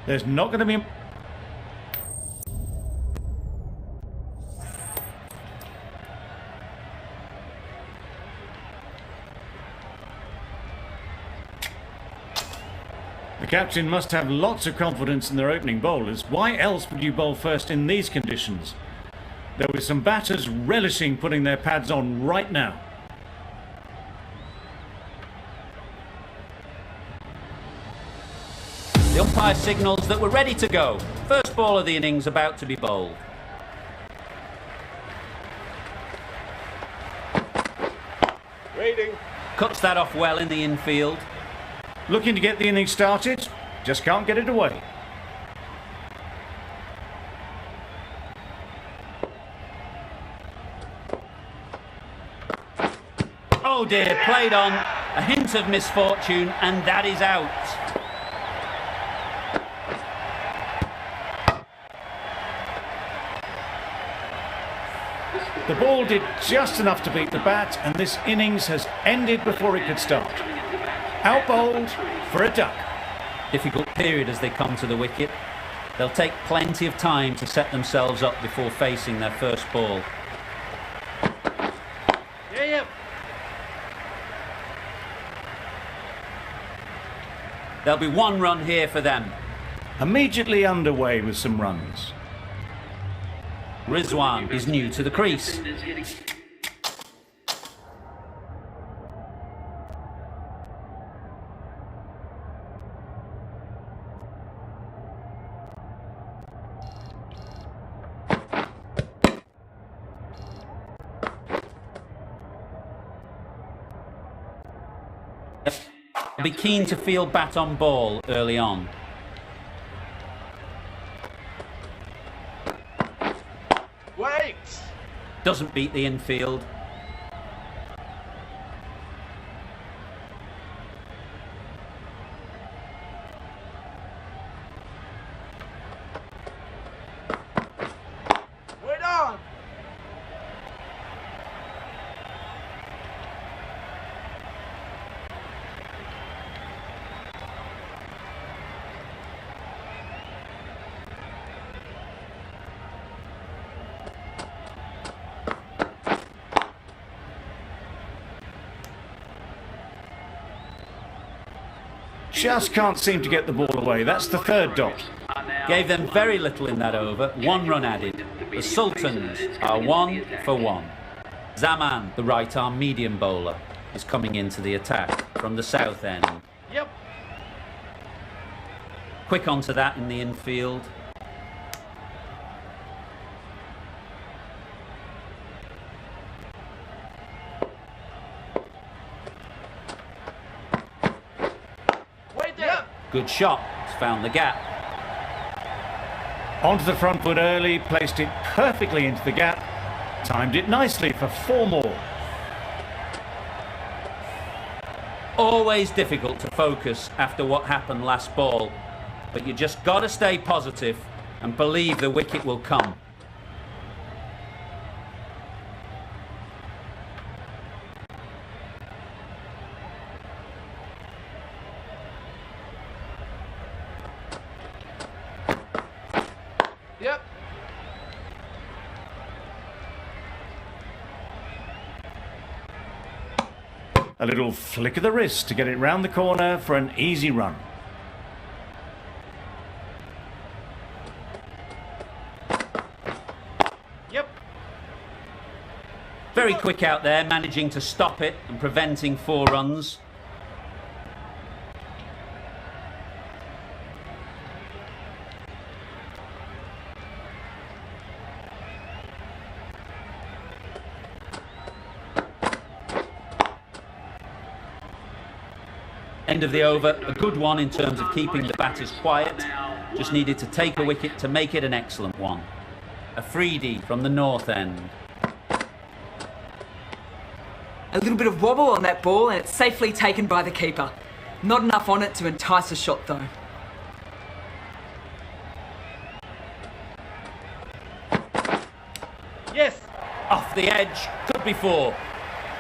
There's not going to be... The captain must have lots of confidence in their opening bowlers. Why else would you bowl first in these conditions? There were some batters relishing putting their pads on right now. The umpire signals that we're ready to go. First ball of the innings about to be bowled. Waiting. Cuts that off well in the infield. Looking to get the innings started, just can't get it away. Oh dear, played on. A hint of misfortune, and that is out. The ball did just enough to beat the bat, and this innings has ended before it could start. Out bowled for a duck. Difficult period as they come to the wicket. They'll take plenty of time to set themselves up before facing their first ball. Yeah. There'll be one run here for them. Immediately underway with some runs. Rizwan is new to the crease. Be keen to field bat on ball early on. Wait! Doesn't beat the infield. Wait on! Just can't seem to get the ball away. That's the third dot. Gave them very little in that over. One run added. The Sultans are 1 for 1. Zaman, the right-arm medium bowler, is coming into the attack from the south end. Yep. Quick onto that in the infield. Wait there! Good shot. It's found the gap. Onto the front foot early, placed it perfectly into the gap. Timed it nicely for 4 more. Always difficult to focus after what happened last ball, but you just got to stay positive and believe the wicket will come. Yep. A little flick of the wrist to get it round the corner for an easy run. Yep. Very quick out there, managing to stop it and preventing 4 runs. End of the over, a good one in terms of keeping the batters quiet. Just needed to take a wicket to make it an excellent one. A freebie from the north end. A little bit of wobble on that ball and it's safely taken by the keeper. Not enough on it to entice a shot though. Yes! Off the edge, could be 4.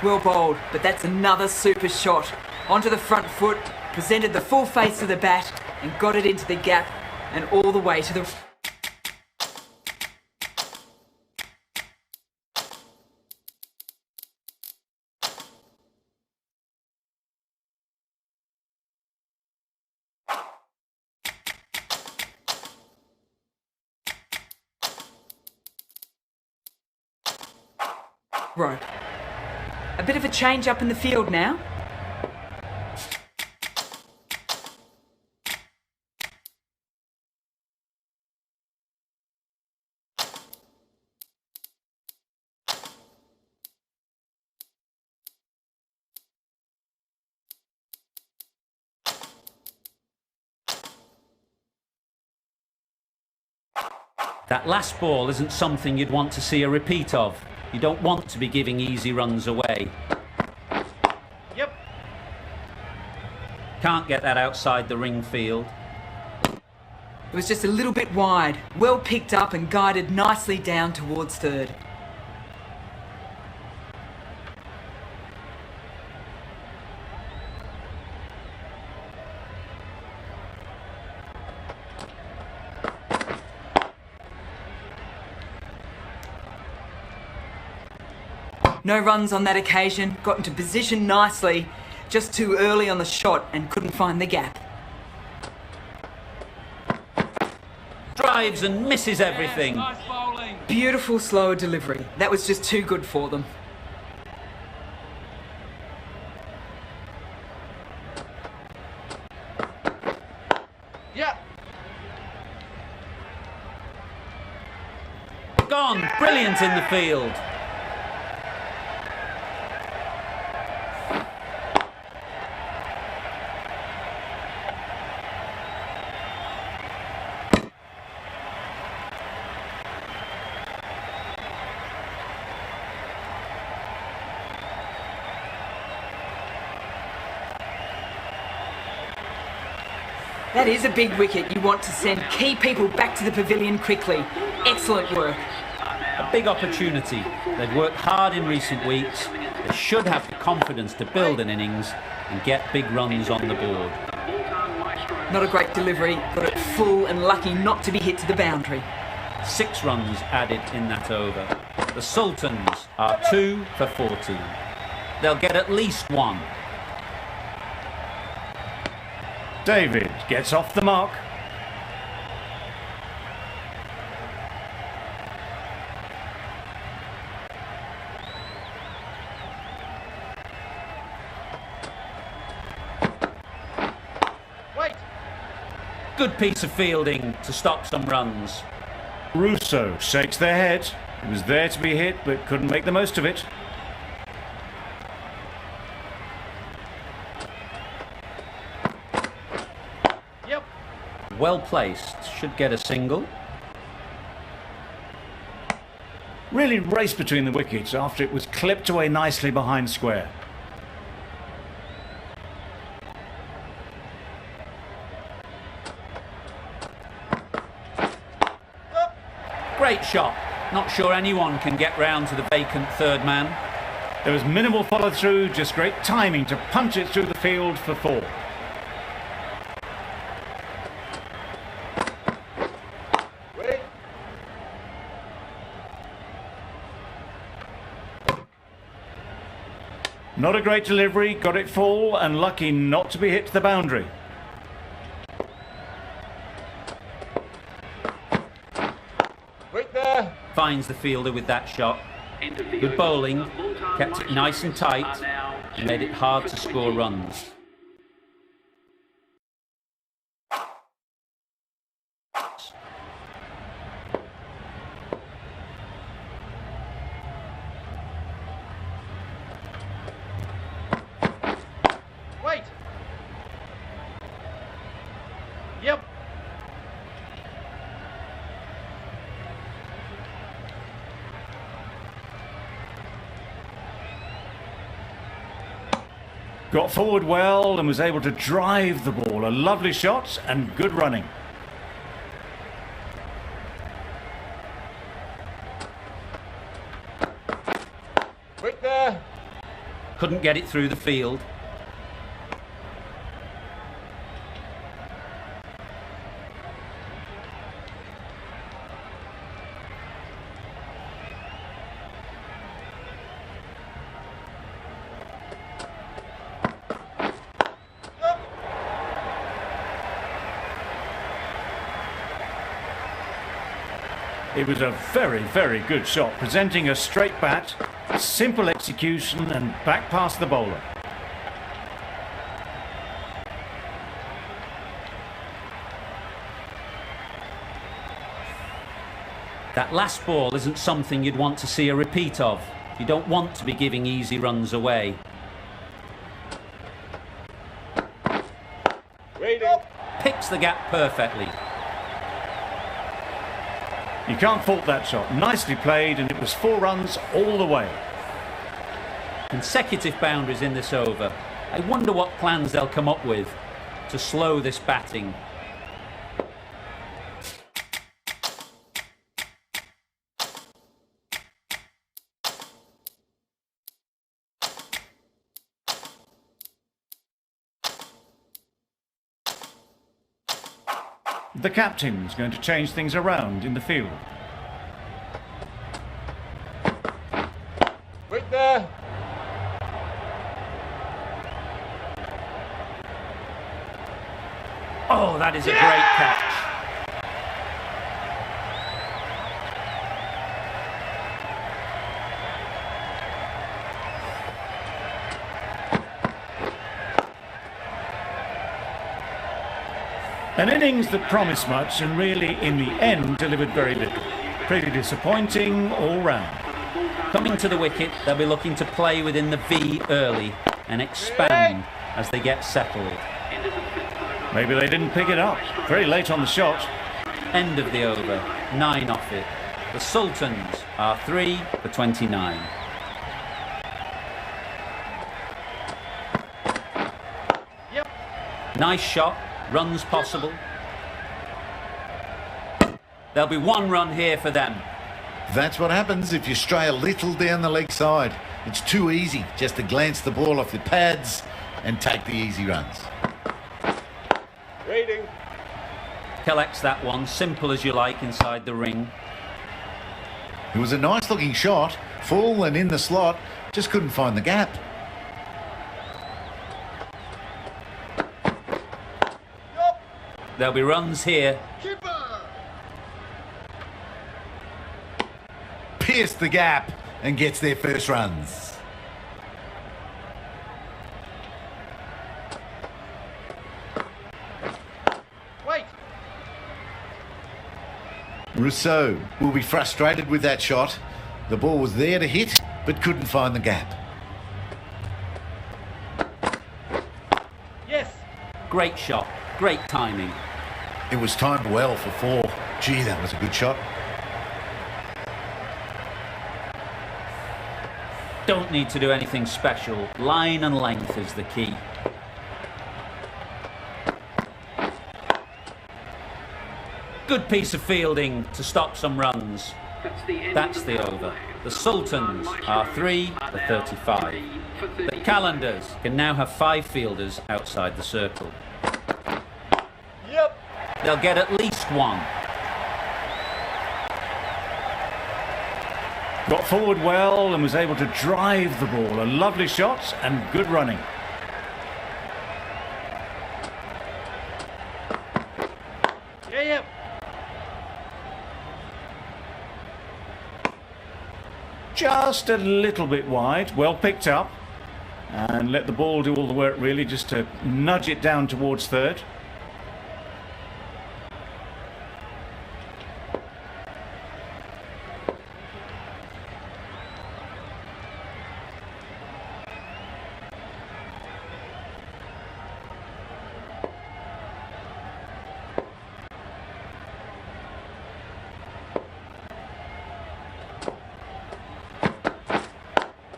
Well bowled, but that's another super shot. Onto the front foot, presented the full face of the bat and got it into the gap. and all the way to the... Right. A bit of a change up in the field now. That last ball isn't something you'd want to see a repeat of. You don't want to be giving easy runs away. Yep. Can't get that outside the ring field. It was just a little bit wide, well picked up and guided nicely down towards third. No runs on that occasion, got into position nicely, just too early on the shot and couldn't find the gap. Drives and misses everything. Nice bowling. Beautiful slower delivery. That was just too good for them. Yeah. Gone. Brilliant in the field. That is a big wicket. You want to send key people back to the pavilion quickly. Excellent work. A big opportunity. They've worked hard in recent weeks. They should have the confidence to build an innings and get big runs on the board. Not a great delivery, got it full and lucky not to be hit to the boundary. 6 runs added in that over. The Sultans are 2 for 14. They'll get at least 1. David gets off the mark. Wait. Good piece of fielding to stop some runs. Russo shakes their head. It was there to be hit, but couldn't make the most of it. Yep. Well placed. Should get a single. Really raced between the wickets after it was clipped away nicely behind square. Great shot. Not sure anyone can get round to the vacant third man. There was minimal follow through, just great timing to punch it through the field for 4. Wait. Not a great delivery, got it full and lucky not to be hit to the boundary. Wait there. Finds the fielder with that shot. Good bowling. Kept it nice and tight. And made it hard to score runs. Wait. Yep. Got forward well and was able to drive the ball. A lovely shot and good running. Wait there. Couldn't get it through the field. It was a very, very good shot, presenting a straight bat, simple execution and back past the bowler. That last ball isn't something you'd want to see a repeat of. You don't want to be giving easy runs away. Picks the gap perfectly. You can't fault that shot. Nicely played, and it was 4 runs all the way. Consecutive boundaries in this over. I wonder what plans they'll come up with to slow this batting. The captain's going to change things around in the field. Wait there. Oh, that is a great catch. An innings that promised much and really, in the end, delivered very little. Pretty disappointing all round. Coming to the wicket, they'll be looking to play within the V early and expand as they get settled. Maybe they didn't pick it up. Very late on the shot. End of the over, 9 off it. The Sultans are 3 for 29. Nice shot, runs possible. There'll be 1 run here for them. That's what happens if you stray a little down the leg side. It's too easy just to glance the ball off the pads and take the easy runs. Waiting. Collects that one, simple as you like inside the ring. It was a nice looking shot, full and in the slot, just couldn't find the gap. There'll be runs here. Pierced the gap and gets their first runs. Wait. Rousseau will be frustrated with that shot. The ball was there to hit, but couldn't find the gap. Yes. Great shot, great timing. It was timed well for 4. Gee, that was a good shot. Don't need to do anything special. Line and length is the key. Good piece of fielding to stop some runs. That's the over. The Sultans are 3 for 35. The Qalandars can now have 5 fielders outside the circle. Yep. They'll get at least 1. Got forward well and was able to drive the ball. A lovely shot and good running. Yeah. Just a little bit wide. Well picked up. And let the ball do all the work really, just to nudge it down towards third.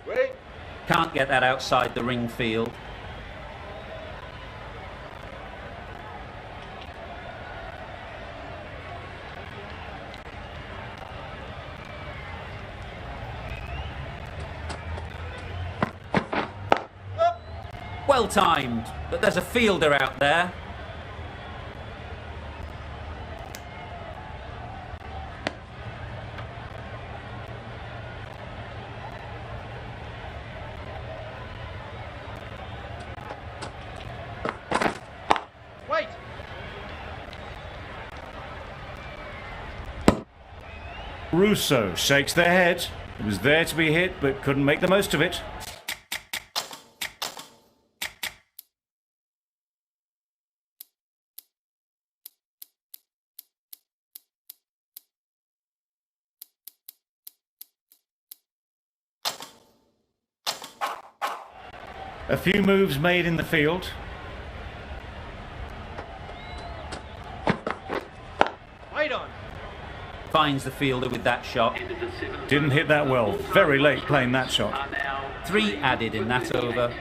Wait. Can't get that outside the ring field. Well timed, but there's a fielder out there. Wait. Russo shakes their head. It was there to be hit, but couldn't make the most of it. A few moves made in the field. Wait on. Finds the fielder with that shot. Didn't hit that well. Very late playing that shot. 3 added in that over.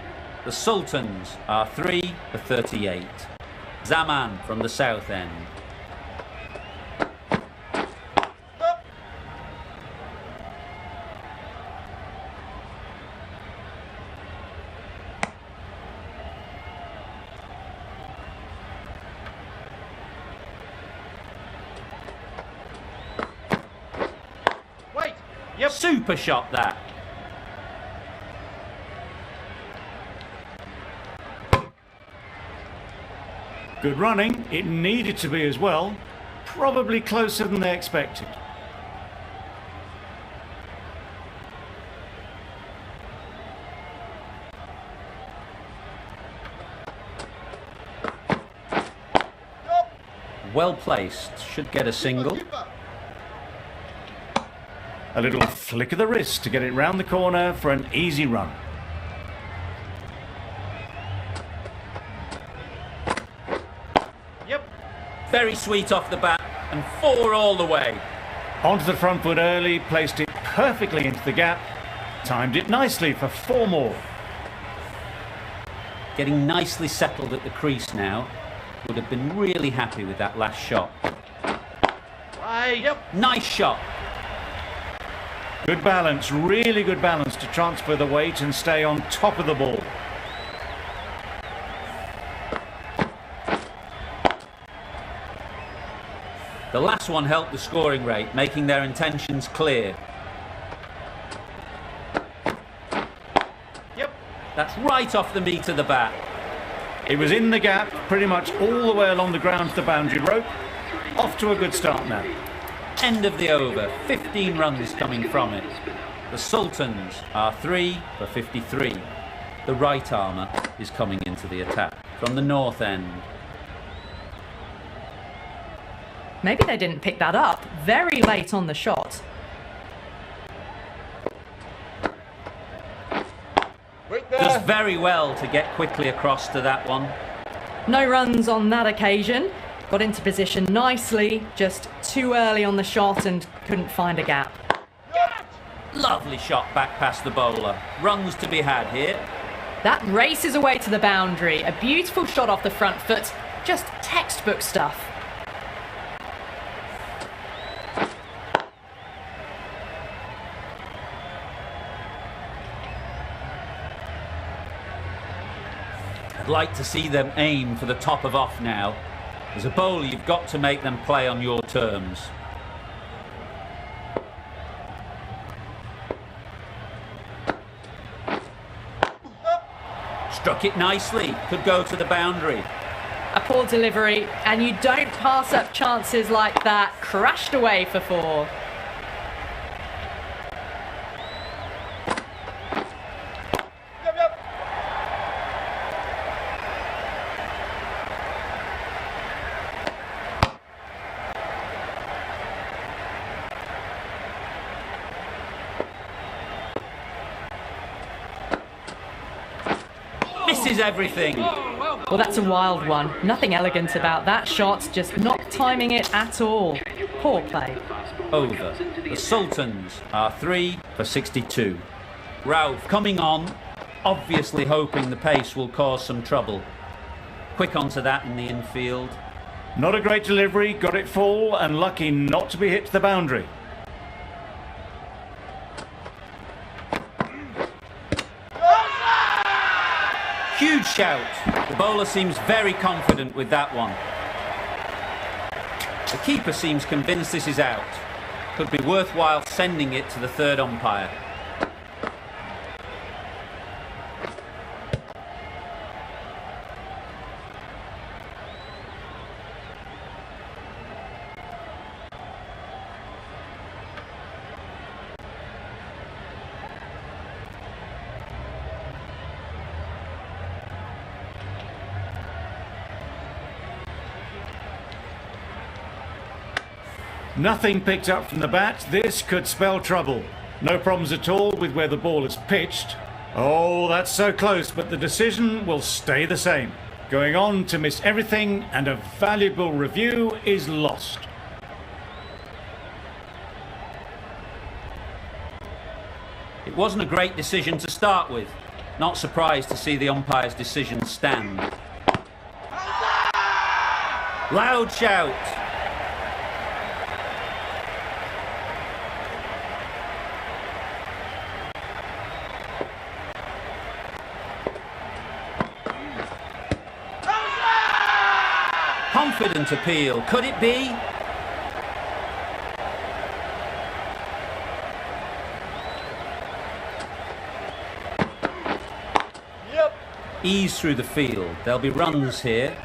The Sultans are 3 for 38. Zaman from the south end. Wait. Yep. Super shot that. Good running. It needed to be as well. Probably closer than they expected. Well placed. Should get a single. A little flick of the wrist to get it round the corner for an easy run. Yep. Very sweet off the bat and 4 all the way. Onto the front foot early, placed it perfectly into the gap. Timed it nicely for 4 more. Getting nicely settled at the crease now. Would have been really happy with that last shot. Yep. Nice shot. Good balance, really good balance to transfer the weight and stay on top of the ball. The last one helped the scoring rate, making their intentions clear. Yep. That's right off the meat of the bat. It was in the gap, pretty much all the way along the ground to the boundary rope. Off to a good start now. End of the over, 15 runs coming from it. The Sultans are 3 for 53. The right armour is coming into the attack from the north end. Maybe they didn't pick that up. Very late on the shot. Does very well to get quickly across to that one. No runs on that occasion. Got into position nicely, just too early on the shot and couldn't find a gap. Lovely shot back past the bowler. Runs to be had here. That races away to the boundary. A beautiful shot off the front foot. Just textbook stuff. I'd like to see them aim for the top of off now. As a bowler, you've got to make them play on your terms. Struck it nicely. Could go to the boundary. A poor delivery, and you don't pass up chances like that. Crashed away for 4. Yep. Yep. Misses everything. Well, that's a wild one. Nothing elegant about that shot, just not timing it at all. Poor play. Over. The Sultans are 3 for 62. Ralph coming on, obviously hoping the pace will cause some trouble. Quick onto that in the infield. Not a great delivery, got it full and lucky not to be hit to the boundary. Huge shout. The bowler seems very confident with that one. The keeper seems convinced this is out. Could be worthwhile sending it to the third umpire. Nothing picked up from the bat. This could spell trouble. No problems at all with where the ball is pitched. Oh, that's so close, but the decision will stay the same. Going on to miss everything, and a valuable review is lost. It wasn't a great decision to start with. Not surprised to see the umpire's decision stand. Loud shout. Confident appeal. Could it be? Yep. Ease through the field. There'll be runs here.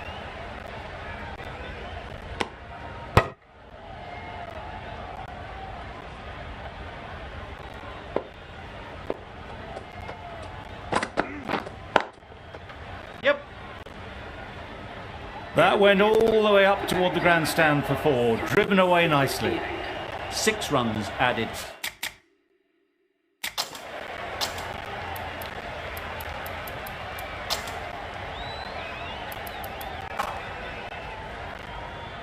Yep. That went all the way up toward the grandstand for 4, driven away nicely. 6 runs added.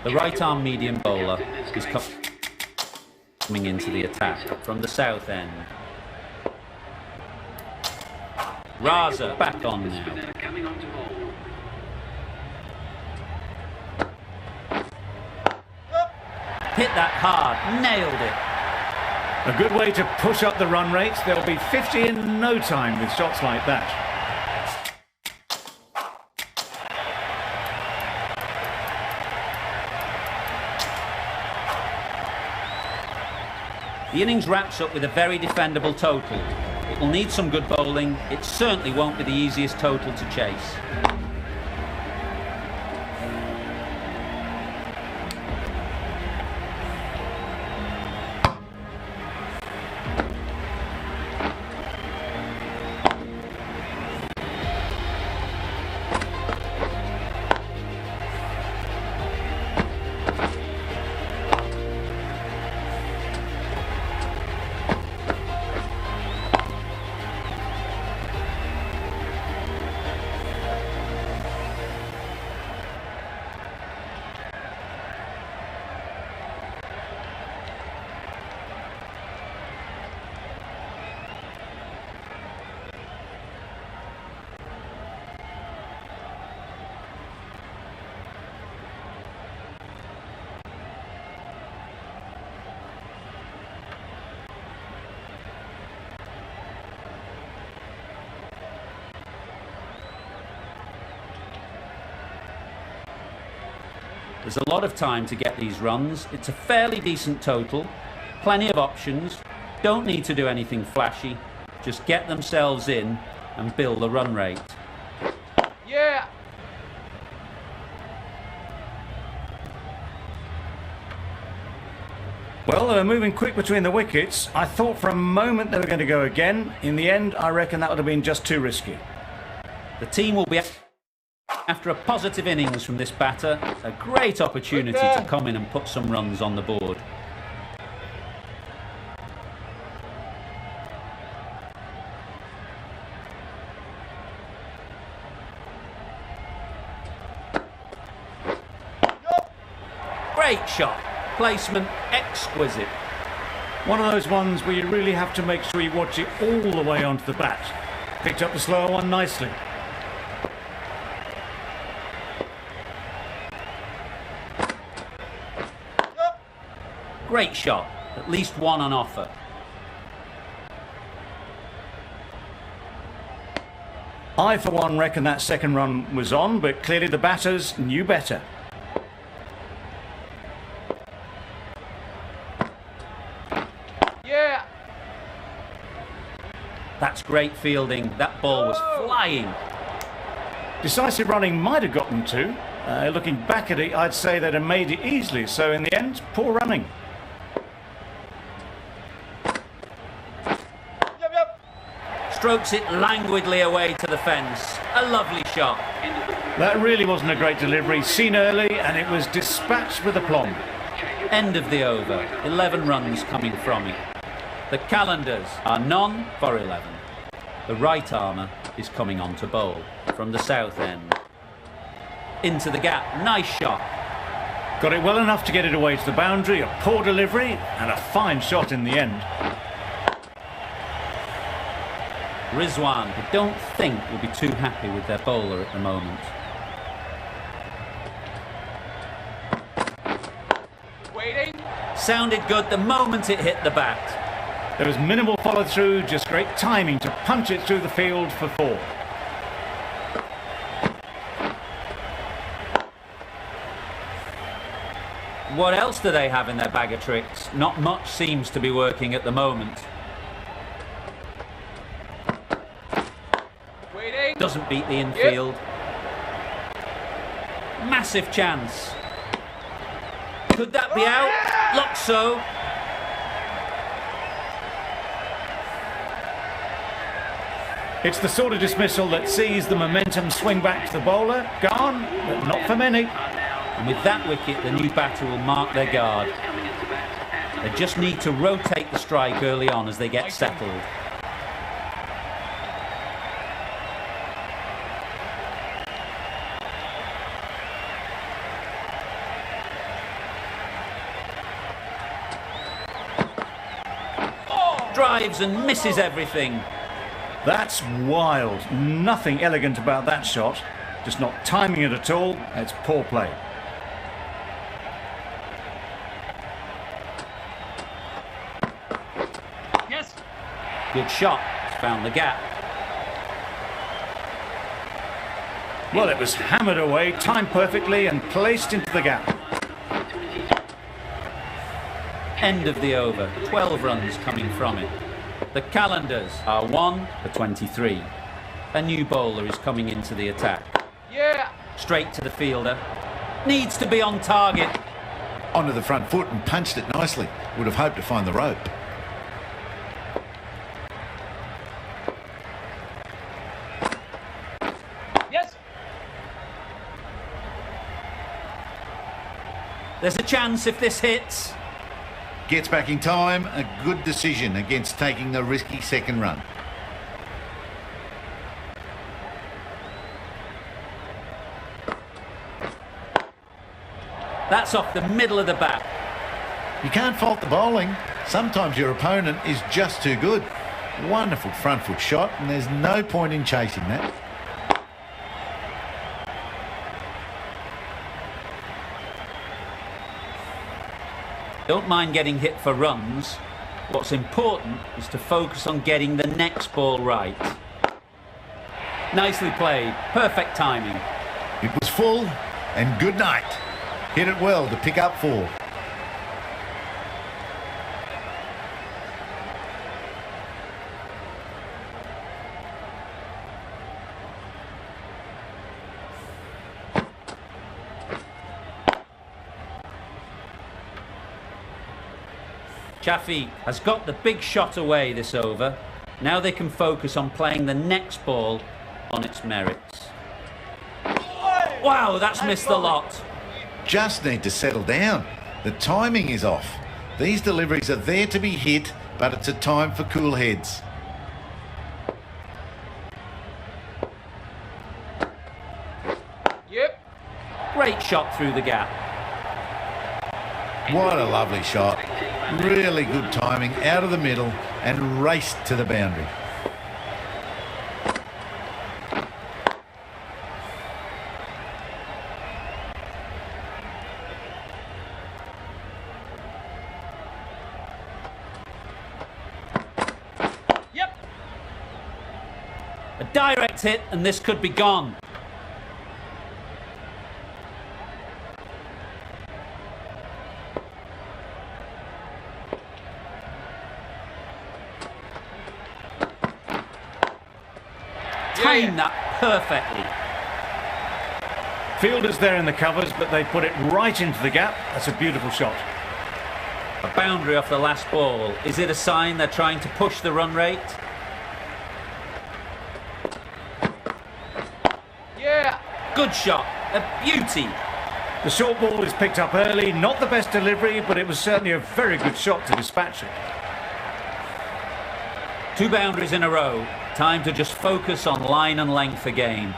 The right-arm medium bowler is coming into the attack from the south end. Raza back on now. Hit that hard, nailed it. A good way to push up the run rate. There'll be 50 in no time with shots like that. The innings wraps up with a very defendable total. It will need some good bowling. It certainly won't be the easiest total to chase. There's a lot of time to get these runs. It's a fairly decent total. Plenty of options. Don't need to do anything flashy. Just get themselves in and build the run rate. Yeah. Well, they were moving quick between the wickets. I thought for a moment they were going to go again. In the end, I reckon that would have been just too risky. The team will be after a positive innings from this batter. A great opportunity to come in and put some runs on the board. Great shot. Placement exquisite. One of those ones where you really have to make sure you watch it all the way onto the bat. Picked up the slower one nicely. Great shot. At least one on offer. I, for one, reckon that second run was on, but clearly the batters knew better. Yeah. That's great fielding. That ball was flying. Decisive running might have got them too. Looking back at it, I'd say they'd have made it easily. So in the end, poor running. Yep. Strokes it languidly away to the fence. A lovely shot. That really wasn't a great delivery. Seen early, and it was dispatched with aplomb. End of the over. 11 runs coming from it. The Qalandars are none for 11. The right armour is coming on to bowl from the south end. Into the gap. Nice shot. Got it well enough to get it away to the boundary. A poor delivery and a fine shot in the end. Rizwan, I don't think, will be too happy with their bowler at the moment. Waiting. Sounded good the moment it hit the bat. There was minimal follow through, just great timing to punch it through the field for 4. What else do they have in their bag of tricks? Not much seems to be working at the moment. Waiting. Doesn't beat the infield. Massive chance. Could that be out? Looks so. It's the sort of dismissal that sees the momentum swing back to the bowler. Gone, but not for many. And with that wicket, the new batter will mark their guard. They just need to rotate the strike early on as they get settled. Drives and misses everything. That's wild. Nothing elegant about that shot. Just not timing it at all. It's poor play. Yes. Good shot. It's found the gap. Well, it was hammered away, timed perfectly and placed into the gap. End of the over. 12 runs coming from it. The Qalandars are 1 for 23. A new bowler is coming into the attack. Yeah. Straight to the fielder. Needs to be on target. Onto the front foot and punched it nicely. Would have hoped to find the rope. Yes. There's a chance if this hits. Gets back in time. A good decision against taking the risky second run. That's off the middle of the bat. You can't fault the bowling. Sometimes your opponent is just too good. Wonderful front foot shot, and there's no point in chasing that. Don't mind getting hit for runs. What's important is to focus on getting the next ball right. Nicely played. Perfect timing. It was full, and good night. Hit it well to pick up 4. Chaffee has got the big shot away this over. Now they can focus on playing the next ball on its merits. Wow, that's missed the lot. Just need to settle down. The timing is off. These deliveries are there to be hit, but it's a time for cool heads. Yep. Great shot through the gap. What a lovely shot. Really good timing, out of the middle and raced to the boundary. Yep. A direct hit and this could be gone. Timed that perfectly. Fielders there in the covers, but they put it right into the gap. That's a beautiful shot. A boundary off the last ball. Is it a sign they're trying to push the run rate? Yeah. Good shot. A beauty. The short ball is picked up early, not the best delivery, but it was certainly a very good shot to dispatch it. 2 boundaries in a row. Time to just focus on line and length again.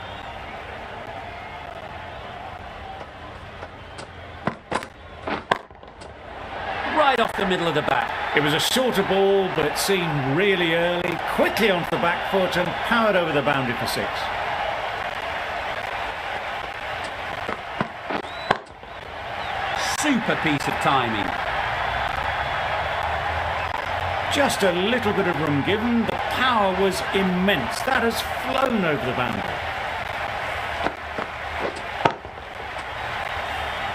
Right off the middle of the bat. It was a shorter ball, but it seemed really early, quickly onto the back foot and powered over the boundary for 6. Super piece of timing. Just a little bit of room given. The power was immense. That has flown over the boundary.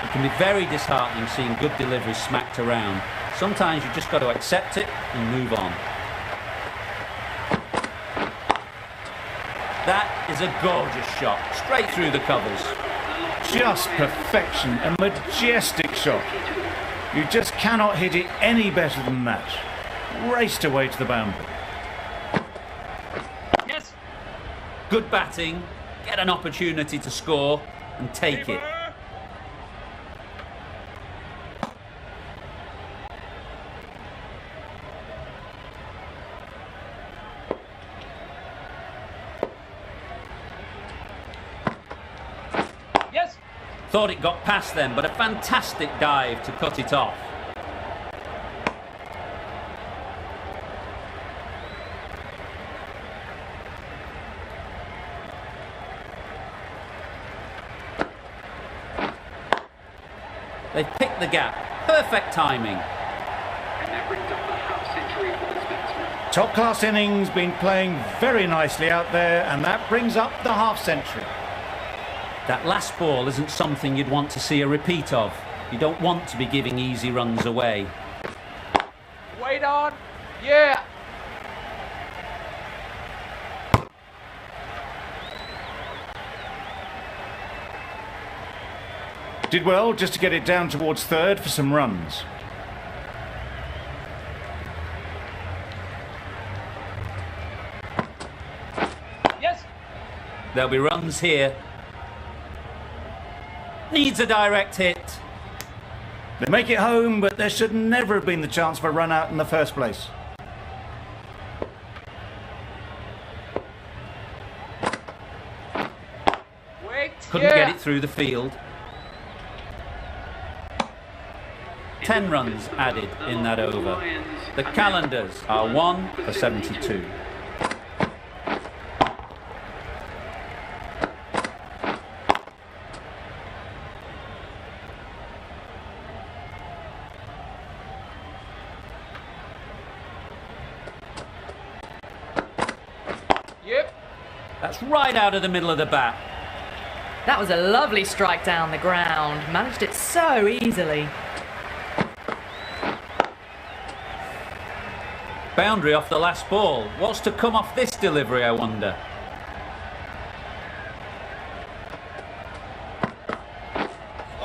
It can be very disheartening seeing good delivery smacked around. Sometimes you've just got to accept it and move on. That is a gorgeous shot, straight through the covers. Just perfection, a majestic shot. You just cannot hit it any better than that. Raced away to the boundary. Yes. Good batting, get an opportunity to score and take it. Yes. Thought it got past them, but a fantastic dive to cut it off. They've picked the gap. Perfect timing. Top class innings, been playing very nicely out there, and that brings up the half century. That last ball isn't something you'd want to see a repeat of. You don't want to be giving easy runs away. Wait on. Yeah. Did well just to get it down towards third for some runs. Yes. There'll be runs here. Needs a direct hit. They make it home, but there should never have been the chance for a run out in the first place. Wait. Couldn't yeah. get it through the field. 10 runs added in that over. The Qalandars are 1 for 72. Yep. That's right out of the middle of the bat. That was a lovely strike down the ground. Managed it so easily. Boundary off the last ball. What's to come off this delivery, I wonder?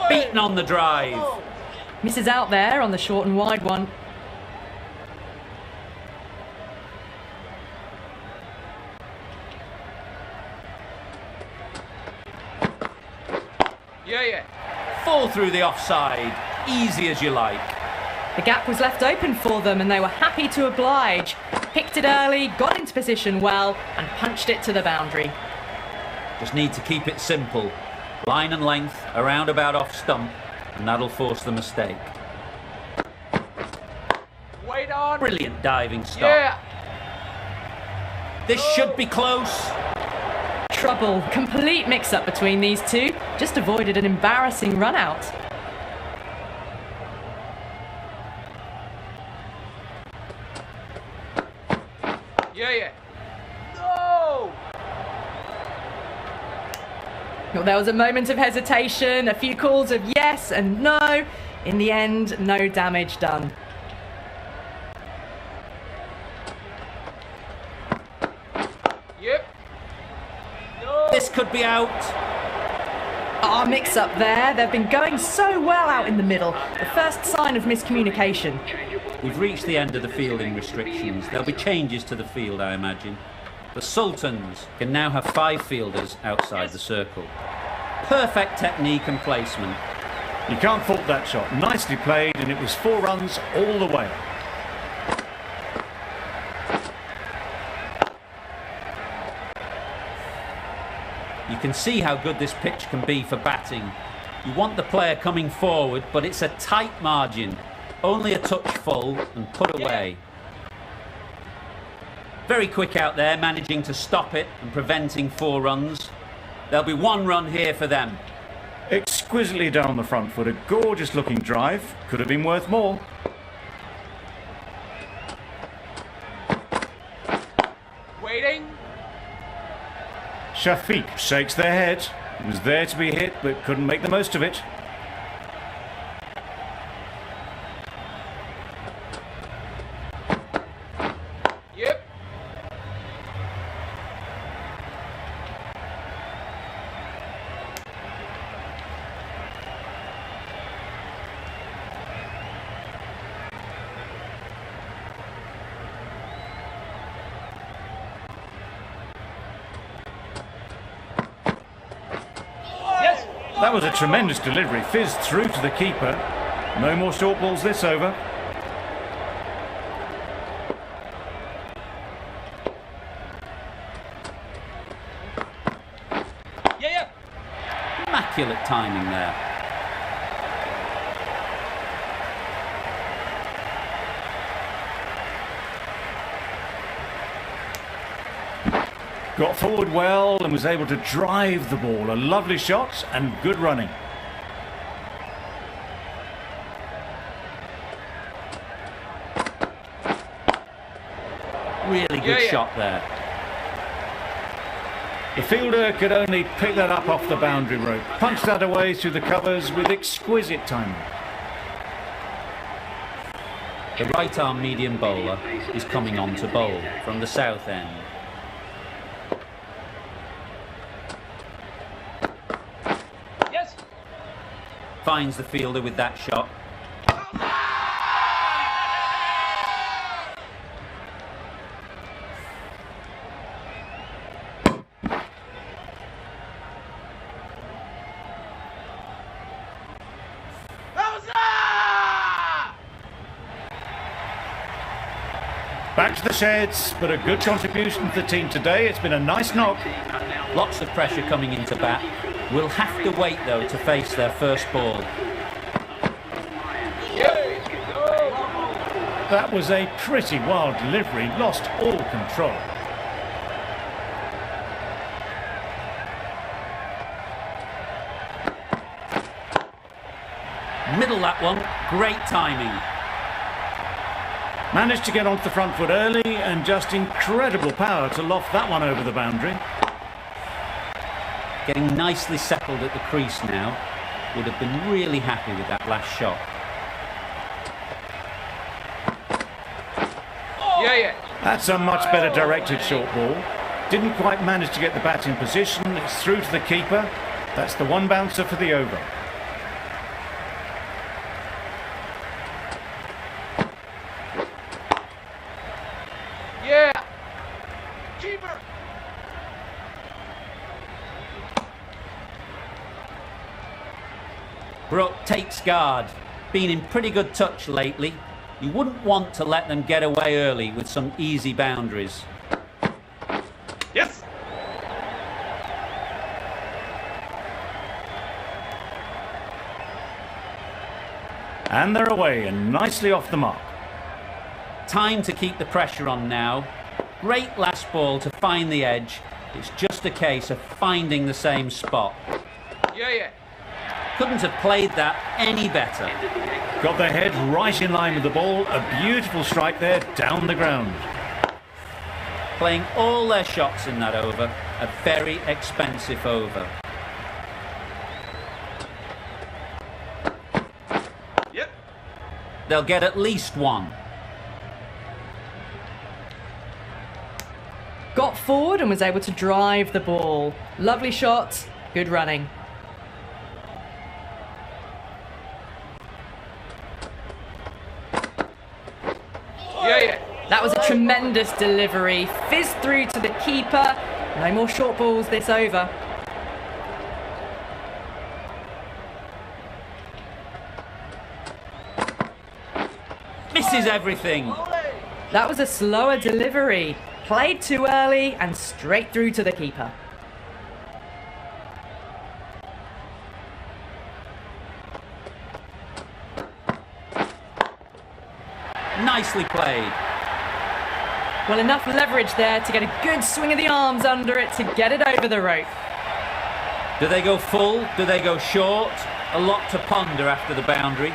Beaten on the drive. Misses out there on the short and wide one. Yeah. Fall through the offside. Easy as you like. The gap was left open for them and they were happy to oblige. Picked it early, got into position well and punched it to the boundary. Just need to keep it simple. Line and length, around about off stump, and that'll force the mistake. Wait on. Brilliant diving stop. Yeah. This should be close. Trouble, complete mix-up between these two. Just avoided an embarrassing run-out. Yeah. No. Well, there was a moment of hesitation, a few calls of yes and no. In the end, no damage done. Yep. No. This could be out. Our mix-up there. They've been going so well out in the middle. The first sign of miscommunication. We've reached the end of the fielding restrictions. There'll be changes to the field, I imagine. The Sultans can now have 5 fielders outside the circle. Perfect technique and placement. You can't fault that shot. Nicely played, and it was 4 runs all the way. You can see how good this pitch can be for batting. You want the player coming forward, but it's a tight margin. Only a touch full and put away. Very quick out there, managing to stop it and preventing 4 runs. There'll be 1 run here for them. Exquisitely down the front foot, a gorgeous looking drive. Could have been worth more. Waiting. Shafiq shakes their head. It was there to be hit, but couldn't make the most of it. Yep. Yes. That was a tremendous delivery. Fizzed through to the keeper. No more short balls this over. Yeah. Immaculate timing there. Got forward well and was able to drive the ball. A lovely shot and good running. Really good Yeah. shot there. The fielder could only pick that up off the boundary rope. Punched that away through the covers with exquisite timing. The right arm medium bowler is coming on to bowl from the south end. Yes. Finds the fielder with that shot. Back to the sheds, but a good contribution to the team today. It's been a nice knock. Lots of pressure coming into bat. Will have to wait though to face their first ball. That was a pretty wild delivery. Lost all control. Middle that one. Great timing. Managed to get onto the front foot early and just incredible power to loft that one over the boundary. Getting nicely settled at the crease now. Would have been really happy with that last shot. Yeah. That's a much better directed short ball. Didn't quite manage to get the bat in position. It's through to the keeper. That's the 1 bouncer for the over. Yeah. Keeper. Brook takes guard. Been in pretty good touch lately. You wouldn't want to let them get away early with some easy boundaries. Yes. And they're away and nicely off the mark. Time to keep the pressure on now. Great last ball to find the edge. It's just a case of finding the same spot. Yeah. Couldn't have played that any better. Got their head right in line with the ball. A beautiful strike there down the ground. Playing all their shots in that over. A very expensive over. Yep. They'll get at least 1. Got forward and was able to drive the ball. Lovely shot, good running. Yeah. That was a tremendous delivery. Fizzed through to the keeper. No more short balls this over. is everything. That was a slower delivery. Played too early and straight through to the keeper. Nicely played. Well, enough leverage there to get a good swing of the arms under it to get it over the rope. Do they go full? Do they go short? A lot to ponder after the boundary.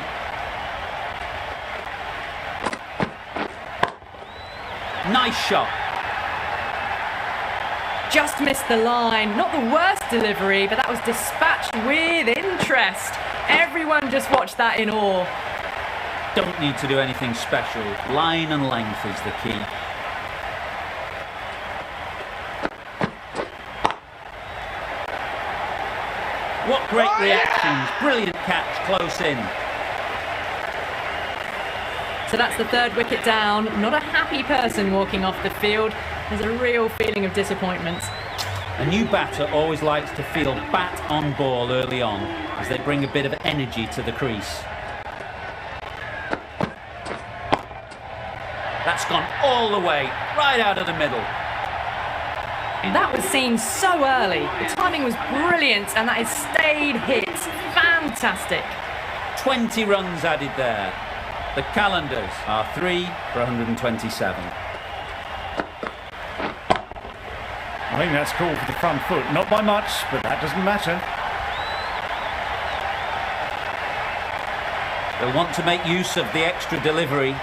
Nice shot. Just missed the line. Not the worst delivery, but that was dispatched with interest. Everyone just watched that in awe. Don't need to do anything special. Line and length is the key. What great reactions. Brilliant catch close in. So that's the third wicket down. Not a happy person walking off the field. There's a real feeling of disappointment. A new batter always likes to feel bat on ball early on as they bring a bit of energy to the crease. That's gone all the way, right out of the middle. That was seen so early. The timing was brilliant and that is stayed hit. Fantastic. 20 runs added there. The Qalandars are 3 for 127. I think that's called for the front foot. Not by much, but that doesn't matter. They'll want to make use of the extra delivery.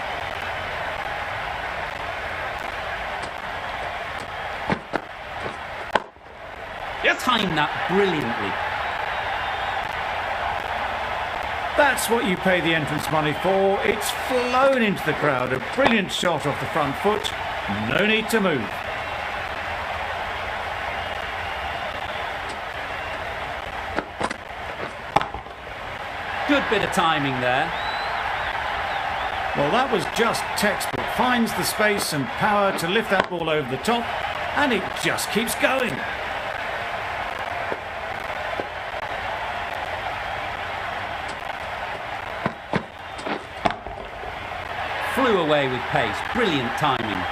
Yes. Timed that brilliantly. That's what you pay the entrance money for. It's flown into the crowd. A brilliant shot off the front foot. No need to move. Good bit of timing there. Well, that was just textbook. Finds the space and power to lift that ball over the top, and it just keeps going. Flew away with pace. Brilliant timing.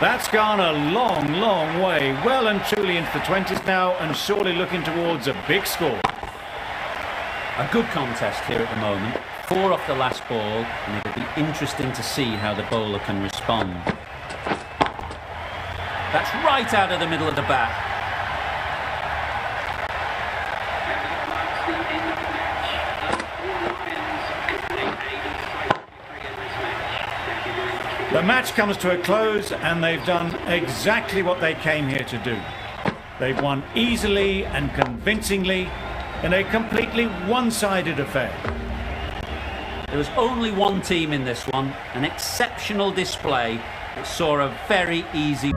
That's gone a long, long way. Well and truly into the 20s now, and surely looking towards a big score. A good contest here at the moment. 4 off the last ball, and it'll be interesting to see how the bowler can respond. That's right out of the middle of the bat. The match comes to a close, and they've done exactly what they came here to do. They've won easily and convincingly in a completely one-sided affair. There was only one team in this one, an exceptional display that saw a very easy...